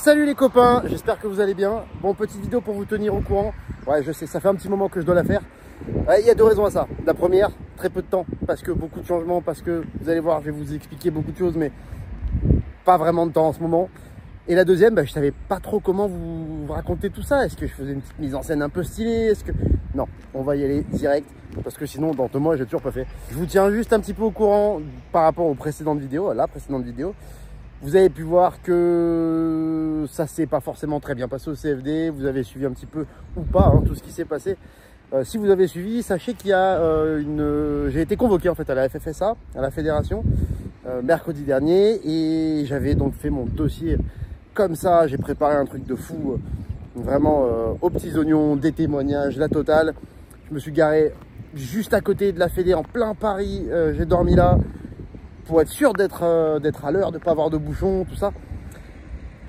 Salut les copains, j'espère que vous allez bien. Bon, petite vidéo pour vous tenir au courant. Ouais, je sais, ça fait un petit moment que je dois la faire. Il y a deux raisons à ça. La première, très peu de temps, parce que beaucoup de changements, parce que vous allez voir, je vais vous expliquer beaucoup de choses, mais pas vraiment de temps en ce moment. Et la deuxième, je savais pas trop comment vous raconter tout ça. Est-ce que je faisais une petite mise en scène un peu stylée? Non, on va y aller direct, parce que sinon, dans 2 mois, j'ai toujours pas fait. Je vous tiens juste un petit peu au courant par rapport aux précédentes vidéos, à la précédente vidéo. Vous avez pu voir que ça s'est pas forcément très bien passé au CFD. Vous avez suivi un petit peu ou pas tout ce qui s'est passé. Si vous avez suivi, sachez qu'il y a j'ai été convoqué en fait à la FFSA, à la fédération, mercredi dernier, et j'avais donc fait mon dossier comme ça. J'ai préparé un truc de fou, vraiment aux petits oignons, des témoignages, la totale. Je me suis garé juste à côté de la fédé, en plein Paris. J'ai dormi là pour être sûr d'être à l'heure, de ne pas avoir de bouchons, tout ça.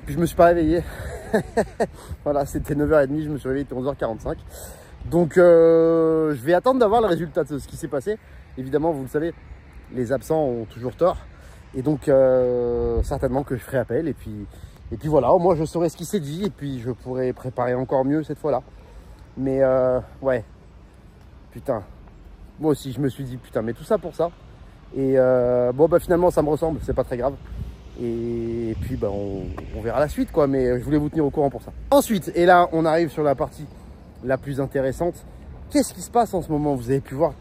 Puis je me suis pas réveillé. Voilà, c'était 9h30, je me suis réveillé, il était 11h45. Donc je vais attendre d'avoir le résultat de ce qui s'est passé. Évidemment, vous le savez, les absents ont toujours tort. Et donc certainement que je ferai appel. Et puis voilà, au moins je saurai ce qui s'est dit. Et puis je pourrai préparer encore mieux cette fois-là. Mais ouais, putain. Moi aussi, je me suis dit, putain, mais tout ça pour ça. Et bon, finalement, ça me ressemble, c'est pas très grave. Et puis, on verra la suite, quoi. Mais je voulais vous tenir au courant pour ça. Ensuite, et là, on arrive sur la partie la plus intéressante. Qu'est-ce qui se passe en ce moment? Vous avez pu voir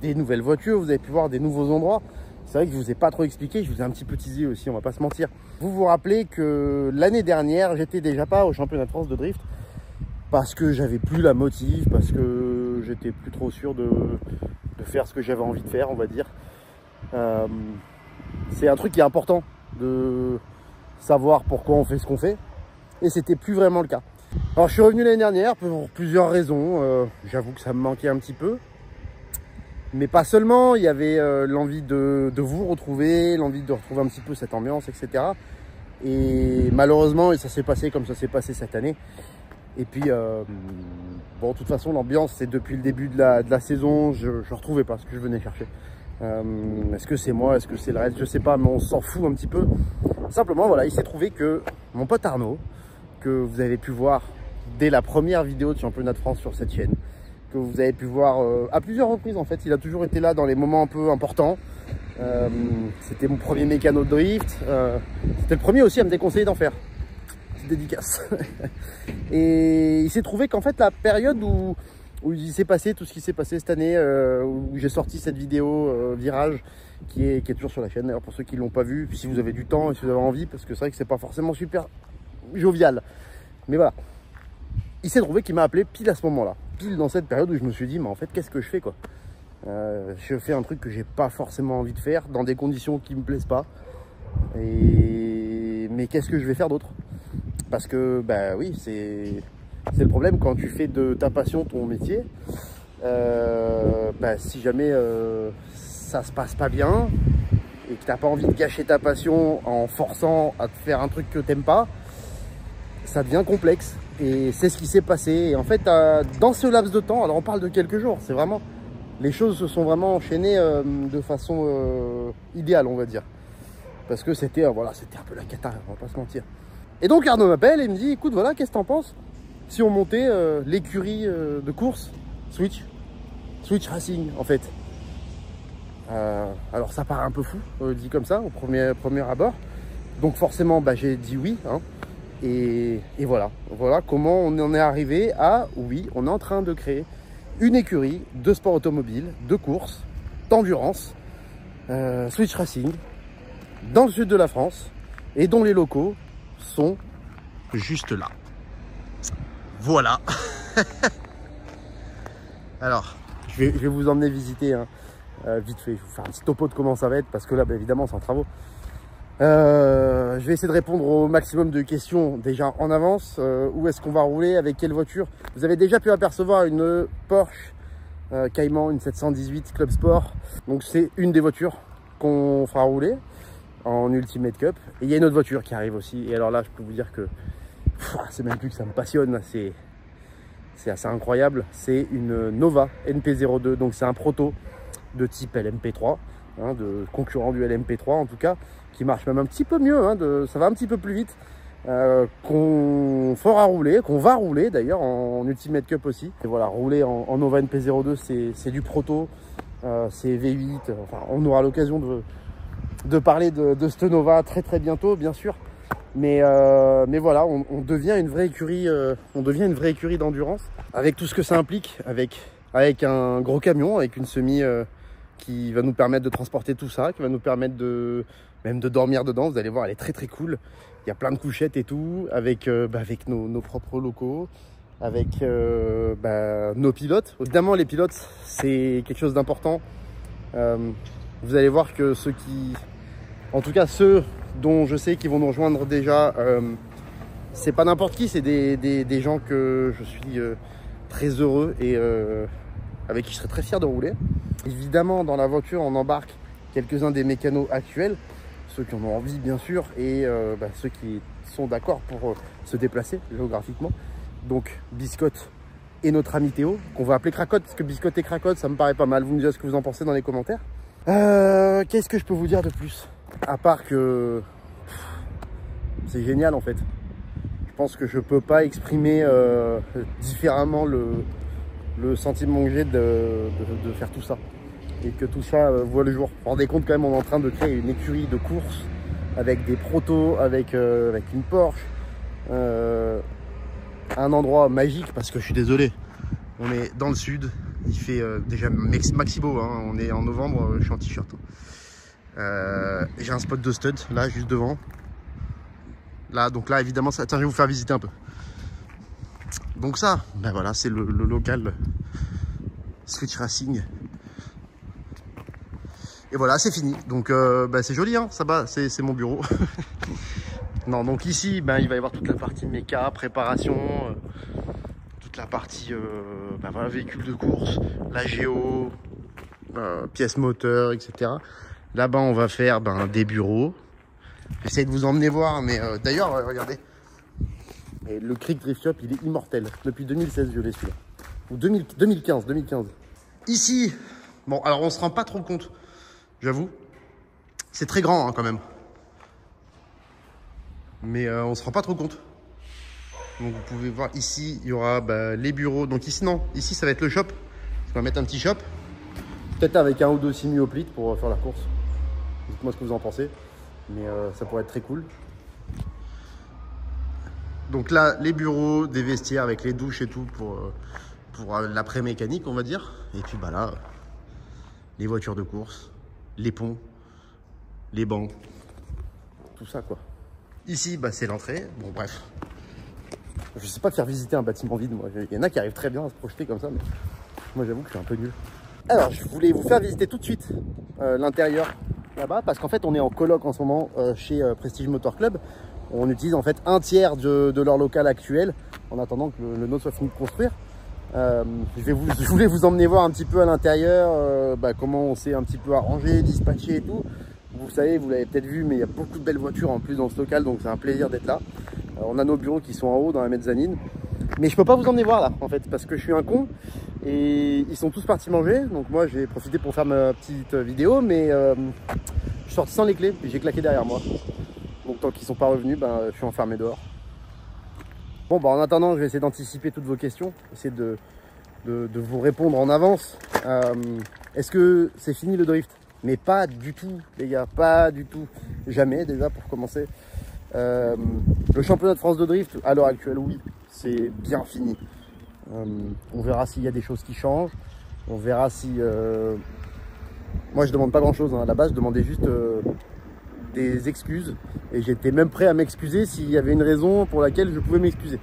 des nouvelles voitures, vous avez pu voir des nouveaux endroits. C'est vrai que je vous ai pas trop expliqué, je vous ai un petit peu teasé aussi, on va pas se mentir. Vous vous rappelez que l'année dernière, j'étais déjà pas au championnat de France de drift parce que j'avais plus la motive, parce que j'étais plus trop sûr de faire ce que j'avais envie de faire, on va dire. C'est un truc qui est important de savoir pourquoi on fait ce qu'on fait, et c'était plus vraiment le cas. Alors je suis revenu l'année dernière pour plusieurs raisons. J'avoue que ça me manquait un petit peu, mais pas seulement. Il y avait l'envie de vous retrouver, l'envie de retrouver un petit peu cette ambiance, etc. Et malheureusement, ça s'est passé comme ça s'est passé cette année. Et puis bon, de toute façon, l'ambiance, c'est depuis le début de la saison, je ne retrouvais pas ce que je venais chercher. Est-ce que c'est moi, est-ce que c'est le reste, je sais pas, mais on s'en fout un petit peu. Simplement, voilà, il s'est trouvé que mon pote Arnaud, que vous avez pu voir dès la première vidéo de championnat de France sur cette chaîne, que vous avez pu voir à plusieurs reprises en fait, il a toujours été là dans les moments un peu importants. C'était mon premier mécano de drift, c'était le premier aussi à me déconseiller d'en faire. Petite dédicace. Et il s'est trouvé qu'en fait la période où il s'est passé tout ce qui s'est passé cette année, où j'ai sorti cette vidéo Virage, qui est toujours sur la chaîne d'ailleurs pour ceux qui ne l'ont pas vu, si vous avez du temps et si vous avez envie, parce que c'est vrai que c'est pas forcément super jovial, mais voilà, il s'est trouvé qu'il m'a appelé pile à ce moment là, pile dans cette période où je me suis dit, mais en fait qu'est-ce que je fais, quoi. Je fais un truc que j'ai pas forcément envie de faire, dans des conditions qui me plaisent pas, mais qu'est-ce que je vais faire d'autre? Parce que oui, c'est le problème quand tu fais de ta passion ton métier. Si jamais ça se passe pas bien et que t'as pas envie de gâcher ta passion en forçant à te faire un truc que t'aimes pas, ça devient complexe. Et c'est ce qui s'est passé. Et en fait, dans ce laps de temps, alors on parle de quelques jours, c'est vraiment, les choses se sont vraiment enchaînées de façon idéale, on va dire. Parce que c'était voilà, c'était un peu la cata, on va pas se mentir. Et donc Arnaud m'appelle et me dit, écoute, voilà, qu'est-ce que t'en penses si on montait l'écurie de course Switch Racing en fait. Alors ça paraît un peu fou dit comme ça au premier abord, donc forcément j'ai dit oui, et voilà comment on en est arrivé à oui, on est en train de créer une écurie de sport automobile, de course, d'endurance, Switch Racing, dans le sud de la France, et dont les locaux sont juste là. Voilà. Alors, je vais vous emmener visiter vite fait. Je vais vous faire un petit topo de comment ça va être, parce que là, évidemment, c'est en travaux. Je vais essayer de répondre au maximum de questions déjà en avance. Où est-ce qu'on va rouler, avec quelle voiture? Vous avez déjà pu apercevoir une Porsche Cayman, une 718 Club Sport. Donc c'est une des voitures qu'on fera rouler en Ultimate Cup. Et il y a une autre voiture qui arrive aussi. Et alors là, je peux vous dire que c'est même plus que ça me passionne, c'est assez incroyable. C'est une Nova NP02, donc c'est un proto de type LMP3, de concurrent du LMP3 en tout cas, qui marche même un petit peu mieux, ça va un petit peu plus vite. qu'on fera rouler, qu'on va rouler d'ailleurs en Ultimate Cup aussi. Et voilà, rouler en Nova NP02, c'est du proto, c'est V8. Enfin, on aura l'occasion de parler de cette Nova très bientôt, bien sûr. Mais voilà, on devient une vraie écurie, d'endurance avec tout ce que ça implique, avec un gros camion, avec une semi qui va nous permettre de transporter tout ça, qui va nous permettre même de dormir dedans. Vous allez voir, elle est très cool. Il y a plein de couchettes et tout, avec nos propres locaux, avec nos pilotes. Évidemment, les pilotes, c'est quelque chose d'important. Vous allez voir que en tout cas ceux dont je sais qu'ils vont nous rejoindre déjà, c'est pas n'importe qui, c'est des gens que je suis très heureux et avec qui je serais très fier de rouler. Évidemment, dans la voiture, on embarque quelques-uns des mécanos actuels, ceux qui en ont envie bien sûr, et ceux qui sont d'accord pour se déplacer géographiquement. Donc Biscotte et notre ami Théo, qu'on va appeler Cracotte, parce que Biscotte et Cracotte, ça me paraît pas mal. Vous me direz ce que vous en pensez dans les commentaires. Qu'est-ce que je peux vous dire de plus? À part que c'est génial en fait. Je pense que je peux pas exprimer différemment le sentiment que j'ai de faire tout ça. Et que tout ça voit le jour. Vous vous rendez compte quand même, on est en train de créer une écurie de course avec des protos, avec une Porsche. Un endroit magique parce que je suis désolé. On est dans le sud. Il fait déjà maxi beau, hein. On est en novembre, je suis en t-shirt. J'ai un spot de stud là juste devant. Là, donc là évidemment ça. Tiens, je vais vous faire visiter un peu. Donc ça, ben voilà, c'est le local Switch Racing. Et voilà, c'est fini. Donc c'est joli, hein, ça va, c'est mon bureau. Non, donc ici, il va y avoir toute la partie méca, préparation, toute la partie voilà, véhicule de course, la géo, pièces moteurs, etc. Là-bas, on va faire des bureaux. J'essaie de vous emmener voir, mais d'ailleurs, regardez. Et le Creek Drift Shop, il est immortel. Depuis 2016, je l'ai celui-là. Ou 2015. Ici, bon, alors on se rend pas trop compte, j'avoue. C'est très grand hein, quand même. Mais on se rend pas trop compte. Donc vous pouvez voir ici, il y aura les bureaux. Donc ici, non, ici ça va être le shop. On va mettre un petit shop. Peut-être avec un ou deux simioplites pour faire la course. Dites-moi ce que vous en pensez. Mais ça pourrait être très cool. Donc là, les bureaux, des vestiaires avec les douches et tout pour l'après-mécanique, on va dire. Et puis là, les voitures de course, les ponts, les bancs, tout ça quoi. Ici, c'est l'entrée. Bon, bref. Je sais pas faire visiter un bâtiment vide, moi. Il y en a qui arrivent très bien à se projeter comme ça, mais moi, j'avoue que je suis un peu nul. Alors, je voulais vous faire visiter tout de suite l'intérieur là-bas, parce qu'en fait, on est en coloc en ce moment chez Prestige Motor Club. On utilise en fait un tiers de leur local actuel, en attendant que le nôtre soit fini de construire. Je voulais vous emmener voir un petit peu à l'intérieur, comment on s'est un petit peu arrangé, dispatché et tout. Vous savez, vous l'avez peut-être vu, mais il y a beaucoup de belles voitures en plus dans ce local, donc c'est un plaisir d'être là. On a nos bureaux qui sont en haut dans la mezzanine. Mais je peux pas vous emmener voir là, en fait, parce que je suis un con. Et ils sont tous partis manger, donc moi j'ai profité pour faire ma petite vidéo, mais je suis sorti sans les clés, et j'ai claqué derrière moi. Donc tant qu'ils sont pas revenus, je suis enfermé dehors. Bon, en attendant, je vais essayer d'anticiper toutes vos questions, essayer de vous répondre en avance. Est-ce que c'est fini le drift? Mais pas du tout, les gars, pas du tout. Jamais, déjà, pour commencer. Le championnat de France de drift, à l'heure actuelle, oui, c'est bien fini. On verra s'il y a des choses qui changent. On verra si... Moi, je demande pas grand-chose. Hein. À la base, je demandais juste des excuses. Et j'étais même prêt à m'excuser s'il y avait une raison pour laquelle je pouvais m'excuser.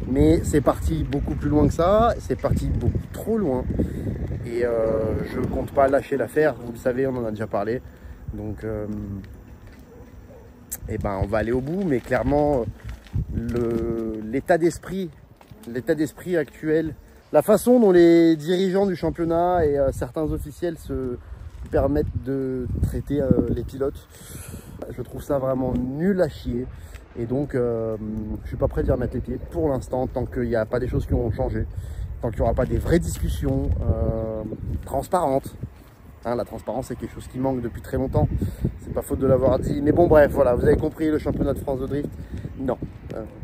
Mais c'est parti beaucoup plus loin que ça. C'est parti beaucoup trop loin. Et je compte pas lâcher l'affaire. Vous le savez, on en a déjà parlé. Donc, on va aller au bout. Mais clairement, l'état d'esprit actuel, la façon dont les dirigeants du championnat et certains officiels se permettent de traiter les pilotes, je trouve ça vraiment nul à chier. Et donc, je suis pas prêt d'y remettre les pieds pour l'instant, tant qu'il n'y a pas des choses qui ont changé, tant qu'il n'y aura pas des vraies discussions transparentes. Hein, la transparence, c'est quelque chose qui manque depuis très longtemps. C'est pas faute de l'avoir dit. Mais bon, bref, voilà, vous avez compris, le championnat de France de drift, Non,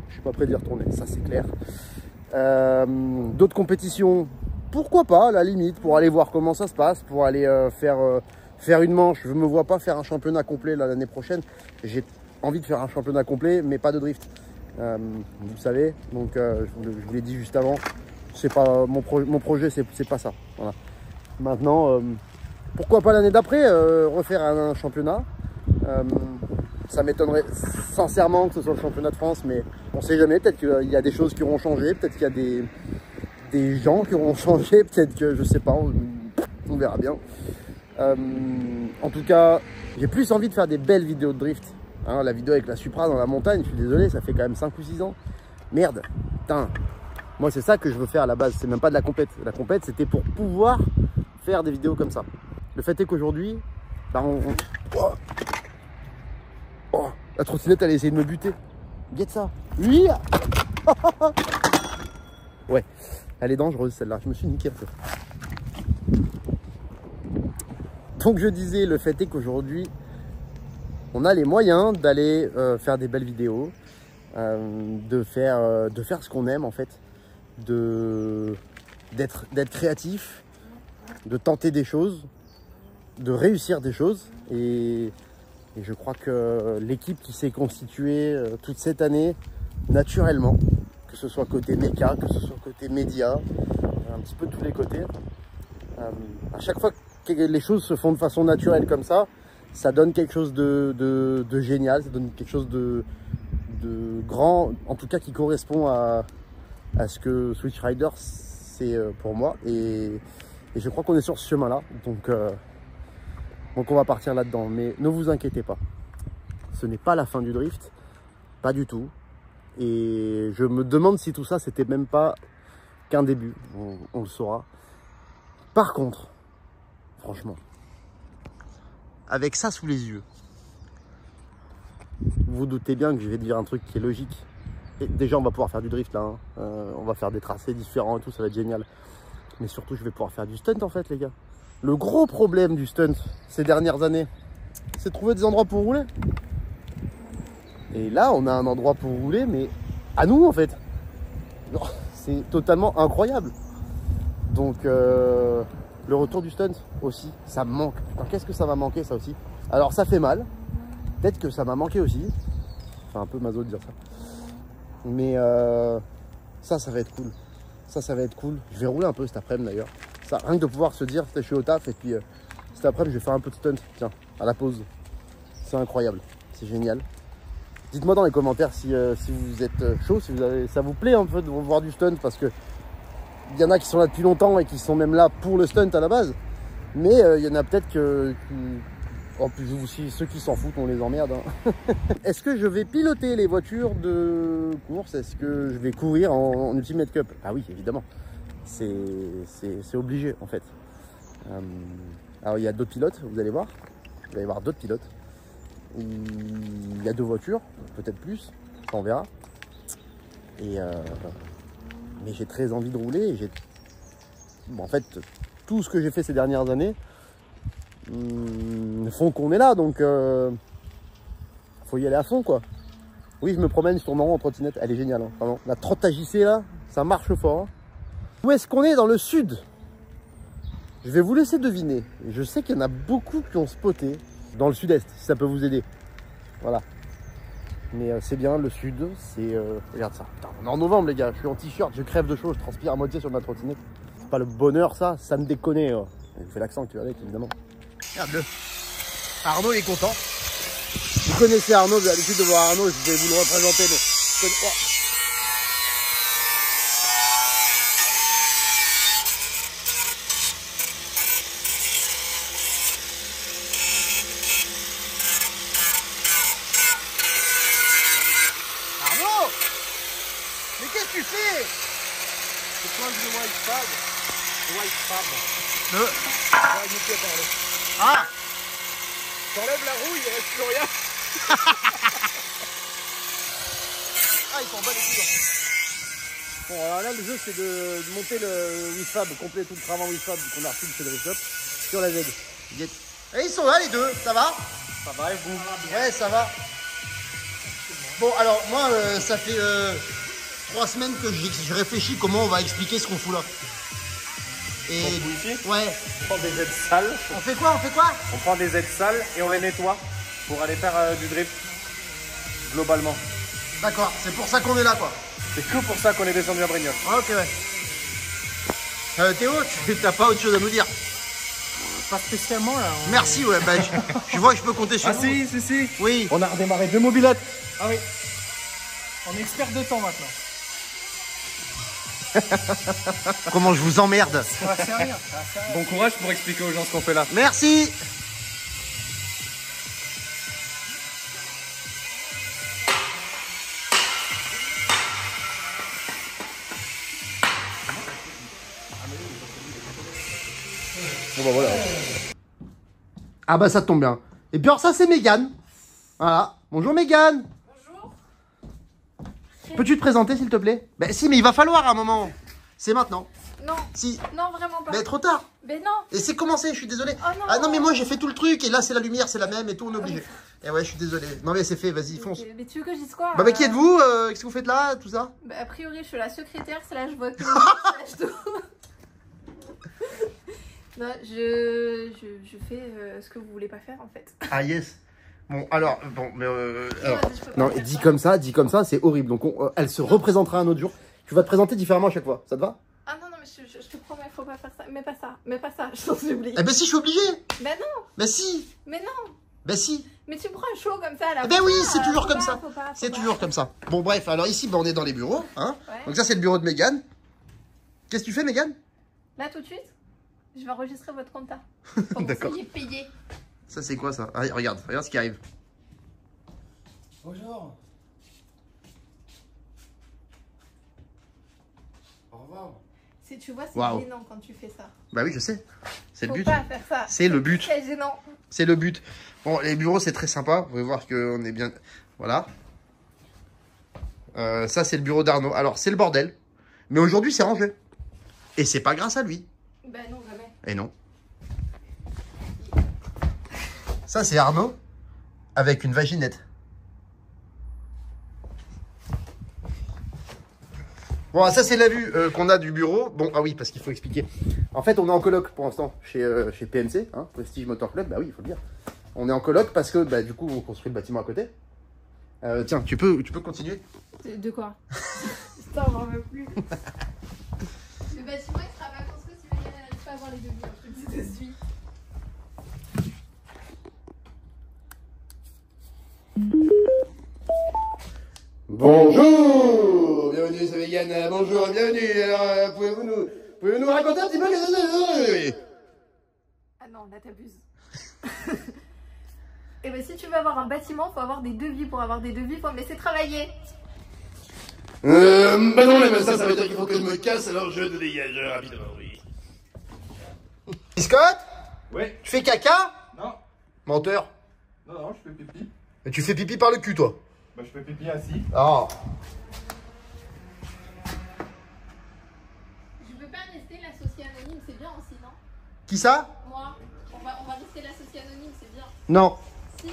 je suis pas prêt d'y retourner, ça c'est clair. D'autres compétitions, pourquoi pas, à la limite, pour aller voir comment ça se passe, pour aller faire une manche. Je ne me vois pas faire un championnat complet l'année prochaine. J'ai envie de faire un championnat complet, mais pas de drift. Vous savez, donc je vous l'ai dit juste avant, c'est pas mon projet, c'est pas ça. Voilà. Maintenant, pourquoi pas l'année d'après refaire un championnat. Ça m'étonnerait sincèrement que ce soit le championnat de France, mais on ne sait jamais. Peut-être qu'il y a des choses qui auront changé, peut-être qu'il y a des gens qui auront changé, peut-être que je sais pas, on verra bien. En tout cas, j'ai plus envie de faire des belles vidéos de drift. Hein, la vidéo avec la Supra dans la montagne, je suis désolé, ça fait quand même 5 ou 6 ans. Merde, putain. Moi, c'est ça que je veux faire à la base, c'est même pas de la compète. La compète, c'était pour pouvoir faire des vidéos comme ça. Le fait est qu'aujourd'hui, bah, oh, la trottinette, elle a essayé de me buter. Guette ça. Oui. Ouais, elle est dangereuse celle-là. Je me suis niqué un peu. Donc je disais, le fait est qu'aujourd'hui, on a les moyens d'aller faire des belles vidéos, de faire ce qu'on aime en fait, d'être créatif, de tenter des choses, de réussir des choses. Et je crois que l'équipe qui s'est constituée toute cette année, naturellement, que ce soit côté méca, que ce soit côté média, un petit peu de tous les côtés, à chaque fois que les choses se font de façon naturelle comme ça donne quelque chose de génial, ça donne quelque chose de grand, en tout cas qui correspond à ce que Switch Rider c'est pour moi. Et je crois qu'on est sur ce chemin-là, donc on va partir là-dedans. Mais ne vous inquiétez pas, ce n'est pas la fin du drift, pas du tout. Et je me demande si tout ça, c'était même pas qu'un début, on le saura. Par contre, franchement, avec ça sous les yeux, vous vous doutez bien que je vais dire un truc qui est logique. Et déjà, on va pouvoir faire du drift là, hein. On va faire des tracés différents et tout, ça va être génial. Mais surtout, je vais pouvoir faire du stunt en fait, les gars. Le gros problème du stunt ces dernières années, c'est de trouver des endroits pour rouler. Et là, on a un endroit pour rouler, mais à nous en fait. C'est totalement incroyable. Donc, le retour du stunt aussi, ça me manque. Putain, qu'est-ce que ça va manquer ça aussi? Alors, ça fait mal. Peut-être que ça m'a manqué aussi. Enfin, un peu maso de dire ça. Mais ça va être cool. Ça va être cool. Je vais rouler un peu cet après-midi d'ailleurs. Ça, rien que de pouvoir se dire, je suis au taf et puis cet après-midi, je vais faire un peu de stunt. Tiens, à la pause. C'est incroyable. C'est génial. Dites-moi dans les commentaires si vous êtes chaud, si ça vous plaît un peu de voir du stunt, parce que il y en a qui sont là depuis longtemps et qui sont même là pour le stunt à la base. Mais il y en a peut-être en plus aussi, ceux qui s'en foutent, on les emmerde. Hein. Est-ce que je vais piloter les voitures de course? Est-ce que je vais courir en Ultimate Cup? Ah oui, évidemment. C'est obligé en fait. Alors il y a d'autres pilotes, vous allez voir. Vous allez voir d'autres pilotes. Il y a 2 voitures, peut-être plus, on verra. Et mais j'ai très envie de rouler. Bon, en fait, tout ce que j'ai fait ces dernières années font qu'on est là, donc faut y aller à fond quoi. Oui, je me promène sur mon en trottinette, elle est géniale, hein, vraiment. La trotte JC là, ça marche fort. Hein. Où est-ce qu'on est? Dans le sud. Je vais vous laisser deviner. Je sais qu'il y en a beaucoup qui ont spoté dans le sud-est, si ça peut vous aider. Voilà. Mais c'est bien, le sud, c'est... regarde ça. Putain, on est en novembre, les gars. Je suis en t-shirt, je crève de chaud, je transpire à moitié sur ma trottinette. C'est pas le bonheur, ça me déconne. Je fais l'accent que tu as avec, évidemment. Regarde-le. Arnaud, il est content. Vous connaissez Arnaud, vous avez l'habitude de voir Arnaud, je vais vous le représenter. Mais... Oh. Mais qu'est-ce que tu fais? C'est plein de white fab. White fab. Ah! T'enlèves la roue, il reste plus rien. Ah, il s'en bat les couilles. Bon, alors là, le jeu, c'est de monter le Wifab complet, tout le travail Wifab qu'on a reçu de chez Drift Shop sur la Z. Et ils sont là, les deux. Ça va? Ça va, et vous? Ouais, ça va. Bon, alors moi, ça fait 3 semaines que je réfléchis comment on va expliquer ce qu'on fout là. Et ici, ouais. on prend des aides sales. On fait quoi? On prend des aides sales et on les nettoie pour aller faire du drip globalement. D'accord, c'est pour ça qu'on est là quoi. C'est que pour ça qu'on est descendu à Brignoles. Ok, ouais. Théo, tu n'as pas autre chose à nous dire? Pas spécialement là. Merci, ouais, bah, je vois que je peux compter sur vous. si. Oui. On a redémarré 2 mobilettes. Ah oui. On est expert de temps maintenant. Comment je vous emmerde. Ça va servir, ça va servir. Bon courage pour expliquer aux gens ce qu'on fait là. Merci. Bon bah voilà. Ah bah ça tombe bien. Et puis alors ça c'est Mégane. Voilà. Bonjour Mégane. Bonjour. Peux-tu te présenter s'il te plaît? Bah si mais il va falloir à un moment. C'est maintenant. Non, Si. non, vraiment pas. Mais trop tard. Mais non. Et c'est commencé, je suis désolé. Oh non. Ah non mais moi j'ai fait tout le truc et là c'est la lumière, c'est la même et tout on est obligé. Et ouais je suis désolé. Non mais c'est fait, vas-y fonce. Mais tu veux que je dise quoi? Bah mais qui êtes-vous? Qu'est-ce que vous faites là, tout ça? Bah, a priori, je suis la secrétaire, slash vote, slash tout. Non, je fais ce que vous voulez pas faire en fait. Ah yes. Bon alors, bon mais alors, Vas-y, je peux pas non faire dit ça. comme ça c'est horrible. Donc elle se représentera un autre jour. Tu vas te présenter différemment à chaque fois, ça te va? Ah non, non, mais je te promets, faut pas faire ça. Mais pas ça, je t'en supplie. Eh ben si je suis obligé. Mais non, Ben si. mais non. Ben si. Mais tu me prends un show comme ça là. Eh ben oui, c'est toujours faut comme pas, ça. faut pas, C'est faut toujours pas. comme ça. Bon bref, alors ici ben, on est dans les bureaux, hein. Ouais. Donc ça c'est le bureau de Mégane. Qu'est-ce que tu fais Mégane? Là tout de suite, je vais enregistrer votre compta. Pour que vous D'accord. soyez payé. Ça c'est quoi ça? Ah, regarde ce qui arrive. Bonjour. Au revoir. Tu vois, c'est Waouh. gênant quand tu fais ça. Bah oui je sais. C'est le Faut but. pas faire ça. C'est le but. Très gênant. C'est le but. Bon, les bureaux, c'est très sympa. Vous pouvez voir qu'on est bien... Voilà. Ça, c'est le bureau d'Arnaud. Alors, c'est le bordel. Mais aujourd'hui, c'est rangé. Et c'est pas grâce à lui. Bah non, jamais. Et non. Ça, c'est Arnaud avec une vaginette. Bon, ça, c'est la vue qu'on a du bureau. Bon, ah oui, parce qu'il faut expliquer. En fait, on est en coloc pour l'instant chez PMC, hein, Prestige Motor Club. Bah oui, il faut le dire. On est en coloc parce que, bah, du coup, on construit le bâtiment à côté. Tiens, tu peux continuer. De quoi? Putain, j'en veux plus. Le bâtiment, il sera pas construit si Mégane n'arrive pas à avoir les devis. Je te le dis de suite. Bonjour, bienvenue, c'est Mégane. Bonjour, bienvenue. Alors, pouvez-vous nous raconter un petit peu qu'est-ce que c'est? Ah non, là t'abuses. Et ben si tu veux avoir un bâtiment, faut avoir des devis. Pour avoir des devis, faut me laisser travailler. Bah non, mais ça veut dire qu'il faut que je me casse, alors je te dégage rapidement, oui. Biscotte? Ouais. Tu fais caca? Non. Menteur. Non, je fais pipi. Mais tu fais pipi par le cul, toi. Bah je fais pipi assis. Ah. Je veux pas rester l'associé anonyme, c'est bien aussi, non? Qui ça? Moi, on va rester l'associé anonyme, c'est bien. Non. Si.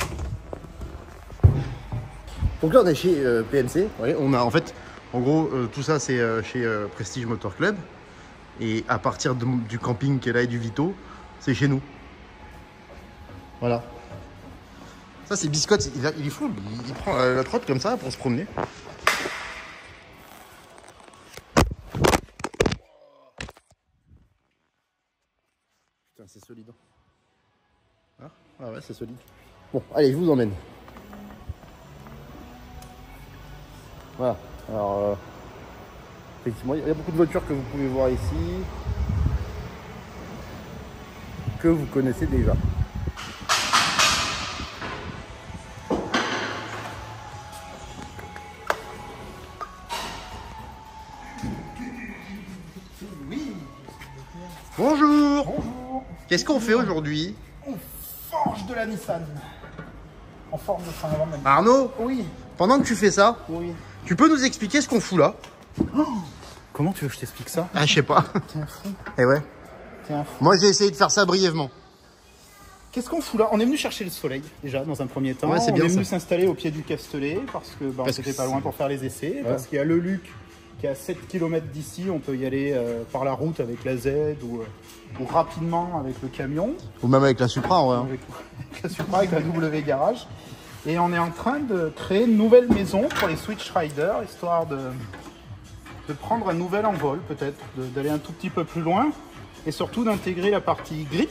Donc là, on est chez PMC. Ouais, on a en fait, en gros, tout ça, c'est chez Prestige Motor Club. Et à partir du camping qui est là et du Vito, c'est chez nous. Voilà. Ça, c'est Biscotte. Il est fou. Il prend la trotte comme ça pour se promener. Putain, c'est solide. Ah, ah ouais, c'est solide. Bon, allez, je vous emmène. Voilà. Alors, effectivement, il y a beaucoup de voitures que vous pouvez voir ici, que vous connaissez déjà. Bonjour. Bonjour. Qu'est-ce qu'on fait aujourd'hui? On forge de la Nissan. En forme de fin avant même. Arnaud, Oui. pendant que tu fais ça, Oui. tu peux nous expliquer ce qu'on fout là? Comment tu veux que je t'explique ça? Ah, je sais pas. T'es un fou. Eh ouais. T'es un fou. Moi, j'ai essayé de faire ça brièvement. Qu'est-ce qu'on fout là? On est venu chercher le soleil déjà dans un premier temps. Ouais, c'est on bien est venu ça. s'installer au pied du Castellet parce que on était pas loin pour faire les essais. Ouais. Parce qu'il y a le Luc qui est à 7 km d'ici. On peut y aller par la route avec la Z ou rapidement avec le camion. Ou même avec la Supra en vrai. Avec la Supra, avec la W Garage. Et on est en train de créer une nouvelle maison pour les Switch Riders, histoire de prendre un nouvel envol peut-être, d'aller un tout petit peu plus loin et surtout d'intégrer la partie grip.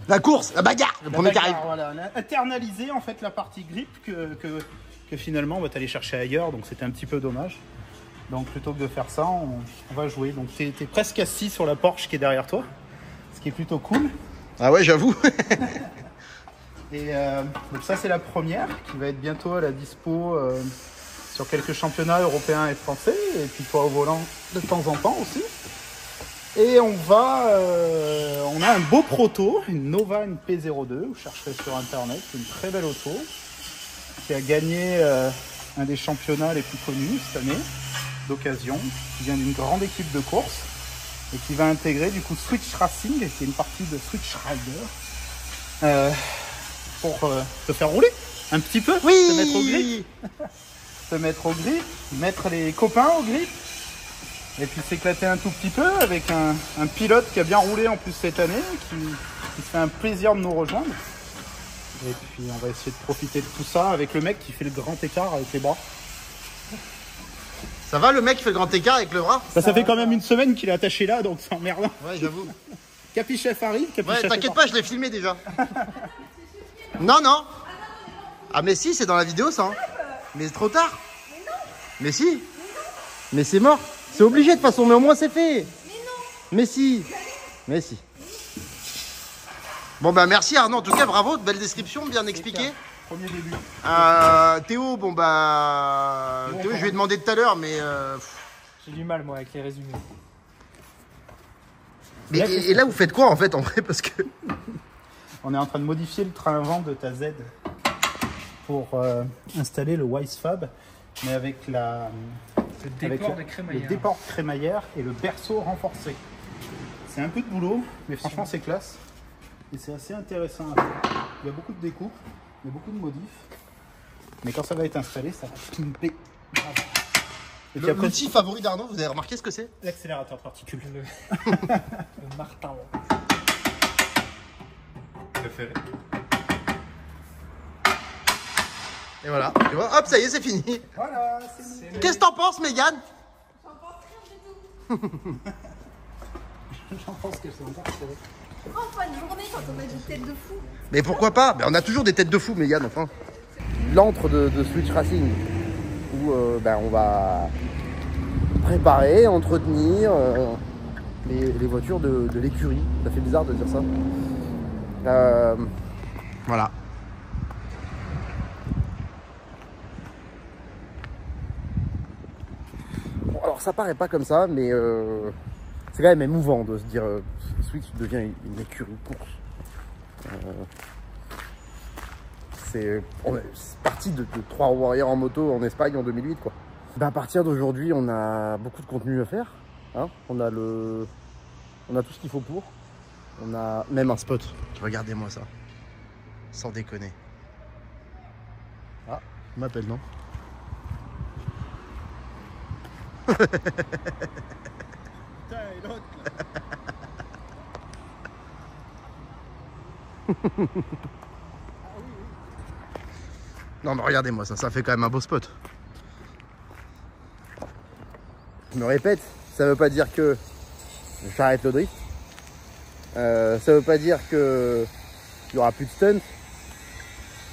La course, la bagarre, le premier qui arrive. Voilà, on a internalisé en fait la partie grip que finalement on va aller chercher ailleurs, donc c'était un petit peu dommage. Donc plutôt que de faire ça, on va jouer. Donc t'es presque assis sur la Porsche qui est derrière toi, ce qui est plutôt cool. Ah ouais, j'avoue. Et donc ça c'est la première qui va être bientôt à la dispo sur quelques championnats européens et français, et puis toi au volant de temps en temps aussi. Et on a un beau proto, une Nova, une P02, vous chercherez sur internet, c'est une très belle auto, qui a gagné un des championnats les plus connus cette année, d'occasion, qui vient d'une grande équipe de course, et qui va intégrer du coup Switch Racing, qui est une partie de Switch Rider, pour te faire rouler un petit peu, Oui. te mettre au grip, mettre les copains au grip, et puis s'éclater un tout petit peu avec un pilote qui a bien roulé en plus cette année, qui fait un plaisir de nous rejoindre. Et puis on va essayer de profiter de tout ça avec le mec qui fait le grand écart avec les bras. Ça va le mec qui fait le grand écart avec le bras? Ça fait quand même une semaine qu'il est attaché là, donc c'est emmerdant. Ouais, j'avoue. Capichef arrive, Capichef. Ouais, t'inquiète pas, je l'ai filmé déjà. Non, non. Ah mais si, c'est dans la vidéo ça. Hein. Mais c'est trop tard. Mais si. Mais c'est mort. C'est obligé de toute façon, mais au moins c'est fait. Mais si. Mais si. Bon bah merci Arnaud, en tout cas bravo, belle description, bien expliqué. Premier début. Théo, bon bah... Théo, je lui ai demandé tout à l'heure, mais... J'ai du mal moi avec les résumés. Mais et là vous faites quoi en fait en vrai parce que... On est en train de modifier le train avant de ta Z pour installer le Wisefab, mais avec le déport de crémaillère et le berceau renforcé. C'est un peu de boulot, mais franchement c'est classe. Et c'est assez intéressant à faire. Il y a beaucoup de découpes, il y a beaucoup de modifs. Mais quand ça va être installé, ça va pimper. L'outil favori d'Arnaud, vous avez remarqué ce que c'est? L'accélérateur de particules. Le martin. Préféré. Et voilà, tu vois, hop, ça y est, c'est fini. Voilà, c'est Qu'est-ce que t'en penses, Mégane? J'en pense rien du tout. J'en pense que c'est encore serré. Oh, pas une journée quand on a des têtes de fou. Mais pourquoi pas? Ben, on a toujours des têtes de fou, Mégane, enfin. L'antre de Switch Racing, où on va préparer, entretenir les voitures de l'écurie. Ça fait bizarre de dire ça. Voilà. Bon, alors ça paraît pas comme ça, mais c'est quand même émouvant de se dire Switch devient une écurie course. C'est parti de 3 Warriors en moto en Espagne en 2008 quoi. Ben, à partir d'aujourd'hui on a beaucoup de contenu à faire. Hein, on a tout ce qu'il faut pour. On a même un spot. Regardez-moi ça. Sans déconner. Ah, il m'appelle non? Putain, et l'autre là. Non mais regardez-moi ça, ça fait quand même un beau spot. Je me répète, ça veut pas dire que j'arrête le drift. Ça veut pas dire que il y aura plus de stunts.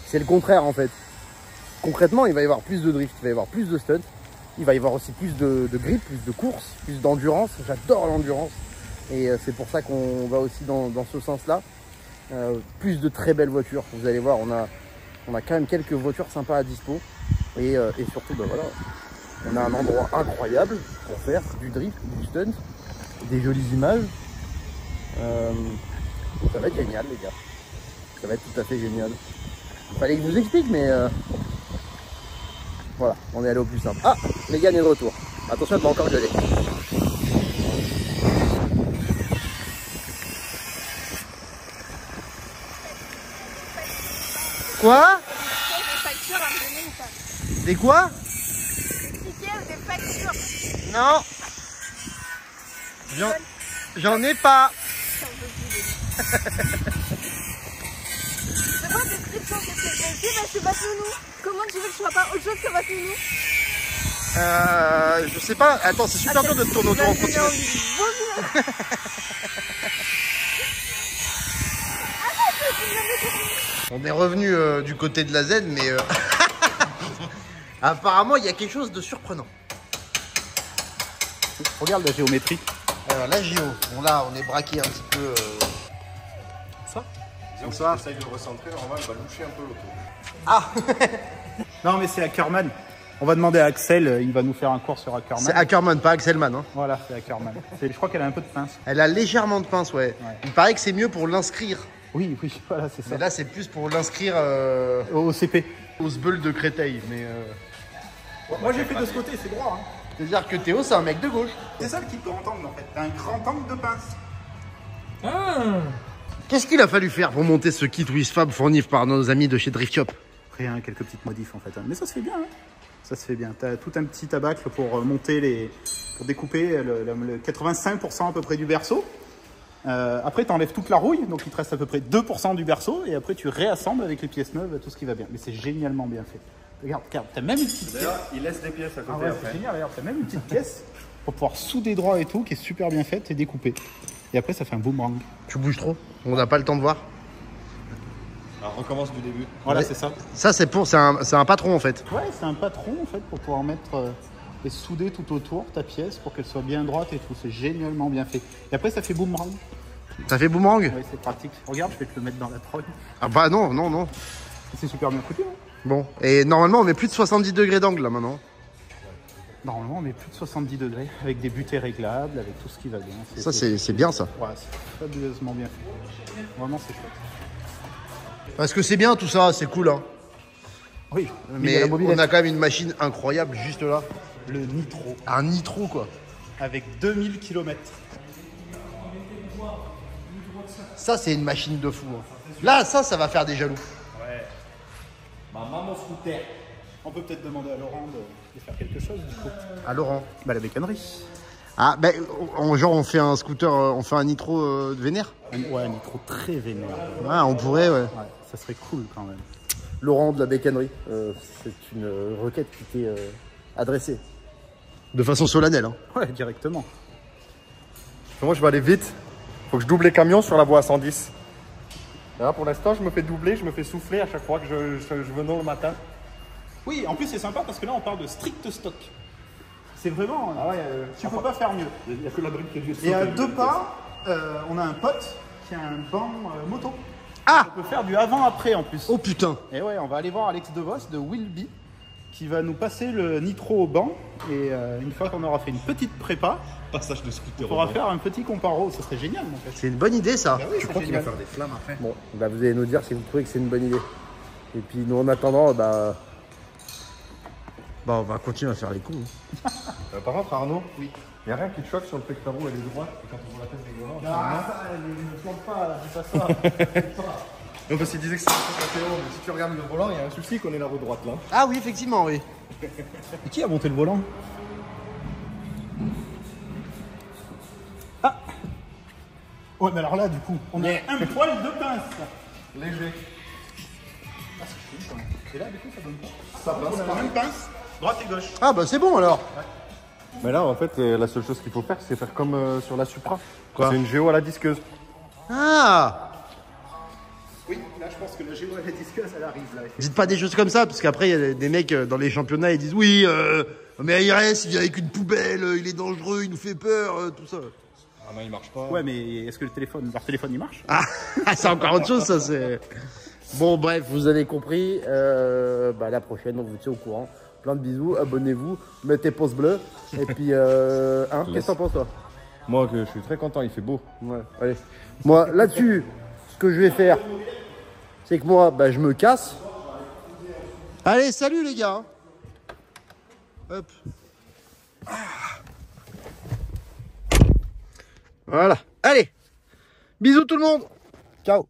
C'est le contraire en fait. Concrètement, il va y avoir plus de drift, il va y avoir plus de stunts. Il va y avoir aussi plus de grip, plus de course, plus d'endurance. J'adore l'endurance. Et c'est pour ça qu'on va aussi dans ce sens-là. Plus de très belles voitures. Vous allez voir, on a quand même quelques voitures sympas à dispo. Et surtout, ben voilà, on a un endroit incroyable pour faire du drift, du stunt, des jolies images. Ça va être génial, les gars. Ça va être tout à fait génial. Il fallait que je vous explique, mais voilà, on est allé au plus simple. Ah, Mégane est de retour. Attention, elle va encore gueuler. Quoi? Des factures à me donner ou pas? Des quoi? Des tickets ou des factures? Non. J'en ai pas. C'est quoi la description de cette dessus? Bah, je suis Batounou. Comment tu veux que je sois pas autre chose que Batounou? Je sais pas. Attends, c'est super dur de te tourner autour en continu. On est revenu du côté de la Z, mais apparemment il y a quelque chose de surprenant. Regarde la géométrie. Alors la géo, bon là on est braqué un petit peu. Ça? Bonsoir. Essaye de recentrer, normalement il va loucher un peu l'auto. Ah. Non mais c'est Ackerman. On va demander à Axel, il va nous faire un cours sur Ackerman. C'est Ackerman, pas Axelman. Hein. Voilà, c'est Ackerman. Je crois qu'elle a un peu de pince. Elle a légèrement de pince, ouais. Il paraît que c'est mieux pour l'inscrire. Oui, oui, voilà, c'est ça. Mais là c'est plus pour l'inscrire Au CP. au Sbeul de Créteil. Mais Moi j'ai fait de ce côté, c'est droit. Hein. c'est-à-dire que Théo c'est un mec de gauche. C'est ça le type grand angle en fait. T'as un grand angle de pince. Ah. Qu'est-ce qu'il a fallu faire pour monter ce kit Wisfab fourni par nos amis de chez Drift Shop? Rien, quelques petites modifs en fait. Mais ça se fait bien. Hein. Ça se fait bien. T'as tout un petit tabacle pour monter les. Pour découper le 85% à peu près du berceau. Après, tu enlèves toute la rouille, donc il te reste à peu près 2% du berceau, et après tu réassembles avec les pièces neuves tout ce qui va bien. Mais c'est génialement bien fait. Regarde, t'as même une petite pièce. D'ailleurs, il laisse les pièces à côté. Ah ouais, après. c'est génial, regarde, t'as même une petite pièce pour pouvoir souder droit et tout, qui est super bien faite et découpée. Et après, ça fait un boomerang. Tu bouges trop, on n'a pas le temps de voir. Alors recommence du début. Voilà, Ouais. c'est ça. Ça c'est un patron en fait. Ouais, c'est un patron en fait pour pouvoir mettre et souder tout autour ta pièce pour qu'elle soit bien droite et tout. C'est génialement bien fait. Et après, ça fait boomerang. Ça fait boomerang? Ouais, c'est pratique. Regarde, je vais te le mettre dans la trogne. Ah bah non, non, non. C'est super bien foutu. Hein. Bon, et normalement on met plus de 70 degrés d'angle là maintenant. Normalement, on met plus de 70 degrés avec des butées réglables, avec tout ce qui va bien. Ça c'est bien ça. Ouais, c'est fabuleusement bien fait. Vraiment, c'est chouette. Parce que c'est bien tout ça, c'est cool hein. Oui, Mais la on mobilette. a quand même une machine incroyable juste là. Le Nitro Un nitro quoi. avec 2000 km. Ça c'est une machine de fou. Hein. Là ça va faire des jaloux. Ma maman scooter. On peut peut-être demander à Laurent de faire quelque chose du coup. À Laurent. Bah, la bécannerie. Ah ben genre on fait un scooter, on fait un nitro de vénère. Ouais, un Nitro très vénère. Ouais, on pourrait ouais. Ouais, ça serait cool quand même. Laurent de la bécannerie, c'est une requête qui t'est adressée. De façon solennelle hein. Ouais, directement. Moi je vais aller vite. Faut que je double les camions sur la voie à 110. Là pour l'instant je me fais doubler, je me fais souffler à chaque fois que je venais le matin. Oui, en plus c'est sympa parce que là on parle de strict stock. C'est vraiment. Ah ouais, tu peux pas faire mieux. Il n'y a que la brique qui est du Et à deux pas, on a un pote qui a un banc moto. Ah On peut faire du avant-après en plus. oh putain. Et ouais, on va aller voir Alex DeVos de Willby qui va nous passer le Nitro au banc. Et une fois qu'on aura fait une petite prépa, Passage de scooter. on pourra faire un petit comparo. Ça serait génial en fait. C'est une bonne idée ça. Bah oui, c'est génial. des flammes après. Bon, bah vous allez nous dire si vous trouvez que c'est une bonne idée. Et puis nous en attendant, bah on va continuer à faire les coups. Hein. Par contre Arnaud, oui. Il n'y a rien qui te choque sur le fait que ta roue elle est droite et quand on voit la tête du volant. Ne plante pas, c'est pas ça. Non parce qu'il disait que c'était un Théo, mais si tu regardes le volant, il y a un souci qu'on ait la roue droite là. Ah oui, effectivement, oui. Et qui a monté le volant? Ah. Ouais, mais alors là, du coup, on a un poil de pince. Léger. Ah, c'est cool quand même. Et là, du coup, ça donne pas. Ça passe. On a la même pince, droite et gauche. Ah bah c'est bon alors. Mais là en fait la seule chose qu'il faut faire c'est faire comme sur la Supra. Quoi? C'est une géo à la disqueuse. Ah Oui, là, je pense que la géo et la disqueuse, elle arrive là. dites pas des choses comme ça, parce qu'après, il y a des mecs dans les championnats, ils disent oui, mais ARS, il vient avec une poubelle, il est dangereux, il nous fait peur, tout ça. Ah non il marche pas. Ouais, mais est-ce que leur téléphone, il marche? Ah, c'est encore autre chose, ça, c'est... Bon, bref, vous avez compris. Bah, la prochaine, on vous tient au courant. Plein de bisous, abonnez-vous, mettez pouce bleu. Et puis, qu'est-ce que t'en penses, toi? Moi que je suis très content, il fait beau. Ouais, allez. Moi, là-dessus, ce que je vais faire, c'est que moi, bah, je me casse. Allez, salut les gars. Hop. Voilà. Allez. Bisous tout le monde. Ciao.